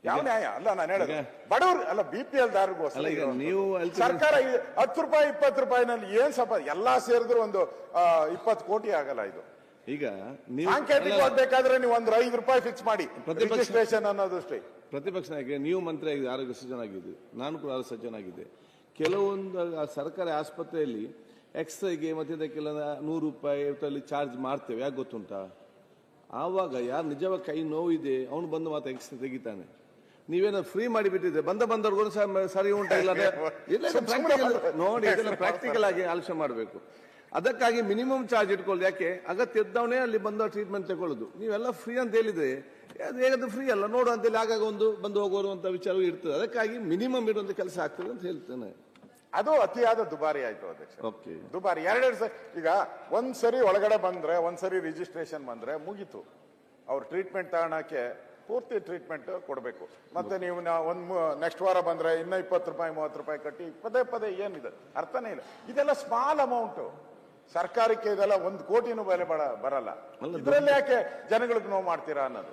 ಯಾವ ನ್ಯಾಯ ಅಲ್ಲ ನಾನು ಹೇಳೋದು ಬಡವರು ಅಲ್ಲ BPL ದಾರರಿಗೋಸ್ಕರ ನೀವು ಸರ್ಕಾರ 10 ರೂಪಾಯಿ 20 ರೂಪಾಯಿನಲ್ಲಿ ಏನ್ ಸ್ವಲ್ಪ ಎಲ್ಲಾ ಸೇರಿದ್ರು ಒಂದು 20 ಕೋಟಿ ಆಗಲ್ಲ ಇದು. ಈಗ ಸಾಂಕೇತಿಕವಾಗಿ ಬೇಕಾದ್ರೆ ನೀವು ಒಂದು 5 ರೂಪಾಯಿ ಫಿಕ್ಸ್ ಮಾಡಿ ರಿಜಿಸ್ಟ್ರೇಷನ್ ಅನ್ನೋದಷ್ಟೇ. ಪ್ರತಿಪಕ್ಷ ನಾಯಕ ನೀವು ಮಂತ್ರಿ ಆಗಿದೆ, ಆರೋಗ್ಯ ಸಚಿವನಾಗಿದ್ದೆ, ನಾನು ಕೂಡ ಆರೋಗ್ಯ ಸಚಿವನಾಗಿದ್ದೆ. ಕೆಲವೊಂದು ಸರ್ಕಾರಿ ಆಸ್ಪತ್ರೆಯಲ್ಲಿ ಎಕ್ಸ್ರೇಗೆ ಮತ್ತೆ ಇದಕ್ಕೆಲ್ಲ 100 ರೂಪಾಯಿ ಚಾರ್ಜ್ ಮಾಡ್ತೇವೆ. ಯಾಕೆ ಗೊತ್ತುಂಟಾ? ಆವಾಗ ಯಾರು ನಿಜವಾಗಿ ಕೈ ನೋವಿದೆ ಅವನು ಬಂದು ಮಾತ್ರ ಎಕ್ಸ್ರೇ ತೆಗಿತಾನೆ. ನೀವೇನೋ ಫ್ರೀ ಮಾಡಿಬಿಟ್ಟಿದ್ರೆ ಬಂದವ್ರಿಗೂ ಸರಿ ಉಂಟಾ ಇಲ್ಲ ನೋಡಿ, ಇದೆಲ್ಲ ಪ್ರಾಕ್ಟಿಕಲ್ ಆಗಿ ಆಲೋಚನೆ ಮಾಡಬೇಕು. ಅದಕ್ಕಾಗಿ ಮಿನಿಮಮ್ ಚಾರ್ಜ್ ಇಟ್ಕೊಳ್ಳಿ. ಯಾಕೆ ಅಗತ್ಯ ಇದ್ದವನೇ ಅಲ್ಲಿ ಬಂದು ಟ್ರೀಟ್ಮೆಂಟ್ ತಗೊಳ್ಳೋದು. ನೀವೆಲ್ಲ ಫ್ರೀ ಅಂತ ಹೇಳಿದ್ರೆ ಹೇಗದು ಫ್ರೀ ಅಲ್ಲ ನೋಡು ಅಂತೇಳಿ ಆಗಾಗ ಒಂದು ಬಂದು ಹೋಗೋರು ಅಂತ ವಿಚಾರವೂ ಇರ್ತದೆ. ಅದಕ್ಕಾಗಿ ಮಿನಿಮಮ್ ಇಡುವಂತ ಕೆಲಸ ಆಗ್ತದೆ ಅಂತ ಹೇಳ್ತೇನೆ. ಅದು ಅತಿಯಾದ ದುಬಾರಿ ಆಯ್ತು ಅಧ್ಯಕ್ಷ. ಓಕೆ, ದುಬಾರಿ ಎರಡೆರಡು ಸರಿ. ಈಗ ಒಂದ್ಸರಿ ಒಳಗಡೆ ಬಂದ್ರೆ ಒಂದ್ಸರಿ ರಿಜಿಸ್ಟ್ರೇಷನ್ ಬಂದ್ರೆ ಮುಗೀತು. ಅವ್ರ ಟ್ರೀಟ್ಮೆಂಟ್ ತಗೊಳಕ್ಕೆ ಪೂರ್ತಿ ಟ್ರೀಟ್ಮೆಂಟ್ ಕೊಡಬೇಕು. ಮತ್ತೆ ನೀವು ನೆಕ್ಸ್ಟ್ ವಾರ ಬಂದ್ರೆ ಇನ್ನ 20 ರೂಪಾಯಿ 30 ರೂಪಾಯಿ ಕಟ್ಟಿ ಪದೇ ಏನಿದೆ ಅರ್ಥನೇ ಇಲ್ಲ. ಇದೆಲ್ಲ ಸ್ಮಾಲ್ ಅಮೌಂಟ್. ಸರ್ಕಾರಕ್ಕೆ ಇದೆಲ್ಲ 1 ಕೋಟಿನೂ ಬೆಲೆ ಬರಲ್ಲ. ಇದರಲ್ಲಿ ಯಾಕೆ ಜನಗಳಿಗೆ ನೋವು ಮಾಡ್ತೀರಾ ಅನ್ನೋದು.